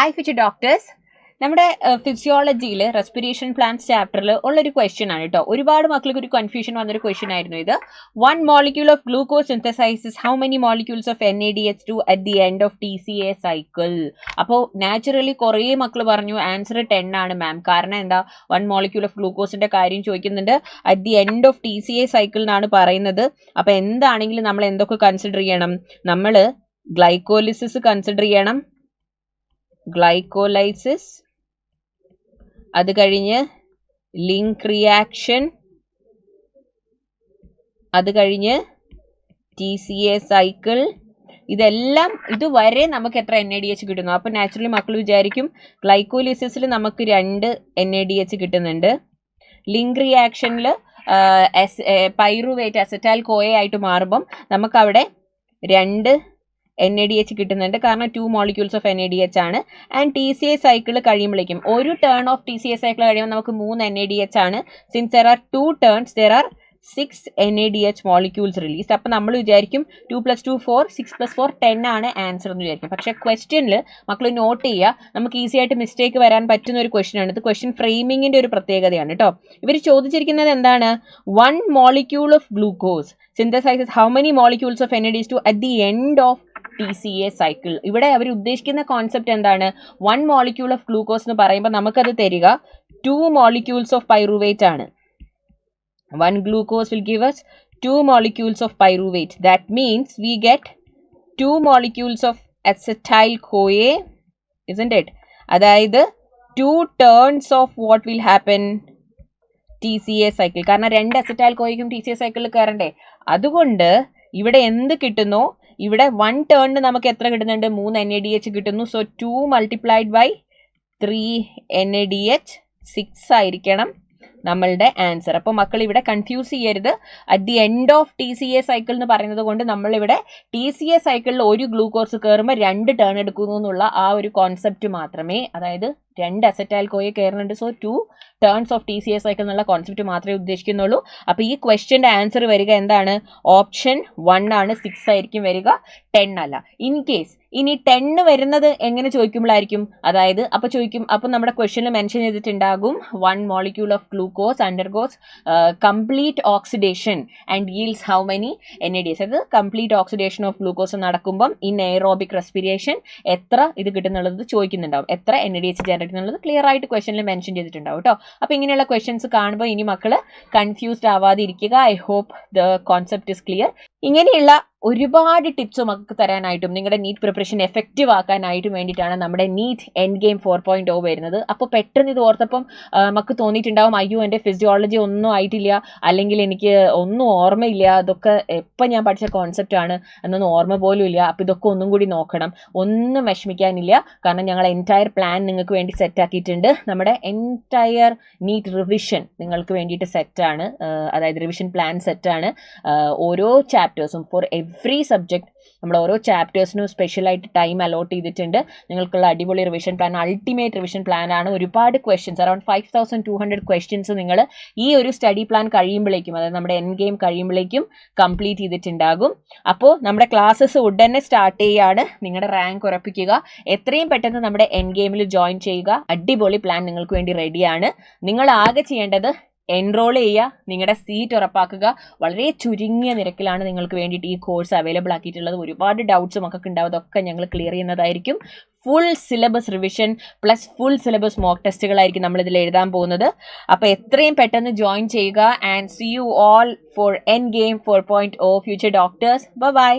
Hi future doctors. നമ്മുടെ ഫിസിയോളജിയിൽ respiration plants ചാപ്റ്ററിൽ ഉള്ളൊരു ക്വസ്റ്റ്യൻ ആണ് കേട്ടോ. ഒരുപാട് മക്കൾക്ക് ഒരു കൺഫ്യൂഷൻ വന്നൊരു ക്വസ്റ്റ്യൻ ആയിരുന്നു ഇത്. 1 molecule of glucose synthesizes how many molecules of NADH2 at the end of TCA cycle? അപ്പോൾ നാച്ചുറലി കുറേ മക്കൾ പറഞ്ഞു ആൻസർ 10 ആണ് മാം. കാരണം എന്താ, 1 molecule of glucoseന്റെ കാര്യം ചോദിക്കുന്നുണ്ട്. At the end of TCA cycle എന്നാണ് പറയുന്നത്. അപ്പോൾ എന്താണെങ്കിലും നമ്മൾ എന്തൊക്കെ കൺസിഡർ ചെയ്യണം? നമ്മൾ ഗ്ലൈക്കോലിസിസ് കൺസിഡർ ചെയ്യണം, ഗ്ലൈക്കോലൈസിസ്, അത് കഴിഞ്ഞ് ലിങ്ക് റിയാക്ഷൻ, അത് കഴിഞ്ഞ് TCA സൈക്കിൾ. ഇതെല്ലാം ഇതുവരെ നമുക്ക് എത്ര NADH കിട്ടുന്നു? അപ്പോൾ നാച്ചുറലി മക്കൾ വിചാരിക്കും ഗ്ലൈക്കോലിസിസിൽ നമുക്ക് 2 NADH കിട്ടുന്നുണ്ട്, ലിങ്ക് റിയാക്ഷനിൽ പൈറുവേറ്റ് അസറ്റൈൽ കോയ ആയിട്ട് മാറുമ്പം നമുക്കവിടെ 2 NADH കിട്ടുന്നുണ്ട്, കാരണം 2 molecules of NADH ആണ്. ആൻഡ് TCA സൈക്കിൾ കഴിയുമ്പോഴേക്കും ഒരു ടേൺ ഓഫ് TCA സൈക്കിൾ കഴിയുമ്പോൾ നമുക്ക് 3 NADH ആണ്. Since there are 2 turns there are 6 NADH molecules released. അപ്പോൾ നമ്മൾ വിചാരിക്കും 2 + 2 4, 6 + 4 10 ആണ് ആൻസർ എന്ന് വിചാരിക്കും. പക്ഷേ ക്വസ്റ്റ്യനിൽ മക്കൾ നോട്ട് ചെയ്യുക, നമുക്ക് ഈസി ആയിട്ട് മിസ്റ്റേക്ക് വരാൻ പറ്റുന്ന ഒരു ക്വസ്റ്റ്യൻ ആണ് ഇത്. ക്വസ്റ്റ്യൻ ഫ്രെയിമിങ്ങിൻ്റെ ഒരു പ്രത്യേകതയാണ് കേട്ടോ. ഇവർ ചോദിച്ചിരിക്കുന്നത് എന്താണ്? 1 molecule of glucose synthesizes how many molecules of NADH2 at the end of TCA cycle. ഇവിടെ അവർ ഉദ്ദേശിക്കുന്ന കോൺസെപ്റ്റ് എന്താണ്? 1 molecule of glucose എന്ന് പറയുമ്പോൾ നമുക്കത് തരിക 2 molecules of pyruvate ആണ്. 1 glucose will give us 2 molecules of pyruvate. That means we get 2 molecules of acetyl CoA, isn't it? അതായത് 2 turns of what will happen? TCA cycle. കാരണം 2 acetyl കോയയ്ക്കും TCA സൈക്കിളിൽ കയറണ്ടേ. അതുകൊണ്ട് ഇവിടെ എന്ത് കിട്ടുന്നു? ഇവിടെ 1 ടേണിന് നമുക്ക് എത്ര കിട്ടുന്നുണ്ട്? 3 NADH കിട്ടുന്നു. സോ 2 × 3 NADH 6 ആയിരിക്കണം നമ്മളുടെ ആൻസർ. അപ്പോൾ മക്കൾ ഇവിടെ കൺഫ്യൂസ് ചെയ്യരുത്. At the end of TCA cycle എന്ന് പറയുന്നത് കൊണ്ട് നമ്മളിവിടെ TCA സൈക്കിളിൽ ഒരു ഗ്ലൂക്കോസ് കയറുമ്പോൾ 2 ടേൺ എടുക്കുന്നു എന്നുള്ള ആ ഒരു കോൺസെപ്റ്റ് മാത്രമേ, അതായത് 2 അസറ്റൈൽ കോയ കയറുന്നുണ്ട്, so 2 turns of TCA cycle എന്നുള്ള കോൺസെപ്റ്റ് മാത്രമേ ഉദ്ദേശിക്കുന്നുള്ളൂ. അപ്പോൾ ഈ ക്വസ്റ്റ്യൻ്റെ ആൻസർ വരിക എന്താണ്? ഓപ്ഷൻ 1 ആണ്. 6 ആയിരിക്കും വരിക, 10 അല്ല. ഇൻ കേസ് ഇനി 10 വരുന്നത് എങ്ങനെ ചോദിക്കുമ്പോഴായിരിക്കും? അതായത് അപ്പോൾ ചോദിക്കും, അപ്പോൾ നമ്മുടെ ക്വസ്റ്റ്യനിൽ മെൻഷൻ ചെയ്തിട്ടുണ്ടാകും 1 molecule of glucose undergoes complete oxidation and yields how many NADH. അത് കംപ്ലീറ്റ് ഓക്സിഡേഷൻ ഓഫ് ഗ്ലൂക്കോസ് നടക്കുമ്പം ഇൻ എയറോബിക് റെസ്പിറേഷൻ എത്ര ഇത് കിട്ടുന്നുള്ളത് ചോദിക്കുന്നുണ്ടാവും. എത്ര NADH ജനറേറ്റ് എന്നുള്ളത് ക്ലിയർ ആയിട്ട് ക്വസ്റ്റ്യനിൽ മെൻഷൻ ചെയ്തിട്ടുണ്ടാവും കേട്ടോ. അപ്പോൾ ഇങ്ങനെയുള്ള ക്വസ്റ്റ്യൻസ് കാണുമ്പോൾ ഇനി മക്കൾ കൺഫ്യൂസ്ഡ് ആവാതിരിക്കുക. I hope the concept is clear. ഇങ്ങനെയുള്ള ഒരുപാട് ടിപ്സ് മക്കൾക്ക് തരാനായിട്ടും നിങ്ങളുടെ നീറ്റ് പ്രിപ്പറേഷൻ എഫക്റ്റീവ് ആക്കാനായിട്ടും വേണ്ടിയിട്ടാണ് നമ്മുടെ നീറ്റ് എൻഡ് ഗെയിം 4.0 വരുന്നത്. അപ്പോൾ പെട്ടെന്ന് ഇത് ഓർത്തപ്പം മക്ക് തോന്നിയിട്ടുണ്ടാവും, അയ്യോ എൻ്റെ ഫിസിയോളജി ഒന്നും ആയിട്ടില്ല, അല്ലെങ്കിൽ എനിക്ക് ഒന്നും ഓർമ്മയില്ല, ഇതൊക്കെ എപ്പോൾ ഞാൻ പഠിച്ച കോൺസെപ്റ്റ് ആണ് എന്നൊന്നും ഓർമ്മ പോലും ഇല്ല, അപ്പോൾ ഇതൊക്കെ ഒന്നും കൂടി നോക്കണം. ഒന്നും വിഷമിക്കാനില്ല, കാരണം ഞങ്ങൾ എൻറ്റയർ പ്ലാൻ നിങ്ങൾക്ക് വേണ്ടി സെറ്റാക്കിയിട്ടുണ്ട്. നമ്മുടെ എൻറ്റയർ നീറ്റ് റിവിഷൻ നിങ്ങൾക്ക് വേണ്ടിയിട്ട് സെറ്റാണ്, അതായത് റിവിഷൻ പ്ലാൻ സെറ്റാണ്. ഓരോ ചാപ്റ്റേഴ്സും ഫോർ എവ്രി സബ്ജക്ട് നമ്മൾ ഓരോ ചാപ്റ്റേഴ്സിനും സ്പെഷ്യലായിട്ട് ടൈം അലോട്ട് ചെയ്തിട്ടുണ്ട്. നിങ്ങൾക്കുള്ള അടിപൊളി revision plan, ultimate revision plan ആണ്. ഒരുപാട് ക്വസ്റ്റ്യൻസ്, അറൌണ്ട് 5200 ക്വസ്റ്റ്യൻസ് നിങ്ങൾ ഈ ഒരു സ്റ്റഡി പ്ലാൻ കഴിയുമ്പോഴേക്കും, അതായത് നമ്മുടെ എൻഡ് ഗെയിം കഴിയുമ്പോഴേക്കും കംപ്ലീറ്റ് ചെയ്തിട്ടുണ്ടാകും. അപ്പോൾ നമ്മുടെ ക്ലാസ്സസ് ഉടനെ സ്റ്റാർട്ട് ചെയ്യുകയാണ്. നിങ്ങളുടെ റാങ്ക് ഉറപ്പിക്കുക. എത്രയും പെട്ടെന്ന് നമ്മുടെ എൻഡ് ഗെയിമിൽ ജോയിൻ ചെയ്യുക. അടിപൊളി പ്ലാൻ നിങ്ങൾക്ക് വേണ്ടി റെഡിയാണ്. നിങ്ങൾ ആകെ ചെയ്യേണ്ടത് എൻറോൾ ചെയ്യുക, നിങ്ങളുടെ സീറ്റ് ഉറപ്പാക്കുക. വളരെ ചുരുങ്ങിയ നിരക്കിലാണ് നിങ്ങൾക്ക് വേണ്ടിയിട്ട് ഈ കോഴ്സ് അവൈലബിൾ ആക്കിയിട്ടുള്ളത്. ഒരുപാട് ഡൗട്ട്സും ഒക്കെ ഉണ്ടാവും, അതൊക്കെ ഞങ്ങൾ ക്ലിയർ ചെയ്യുന്നതായിരിക്കും. Full syllabus revision plus full syllabus mock ടെസ്റ്റുകളായിരിക്കും നമ്മളിതിൽ എഴുതാൻ പോകുന്നത്. അപ്പോൾ എത്രയും പെട്ടെന്ന് ജോയിൻ ചെയ്യുക. And see you all for end game 4.0 future doctors. By.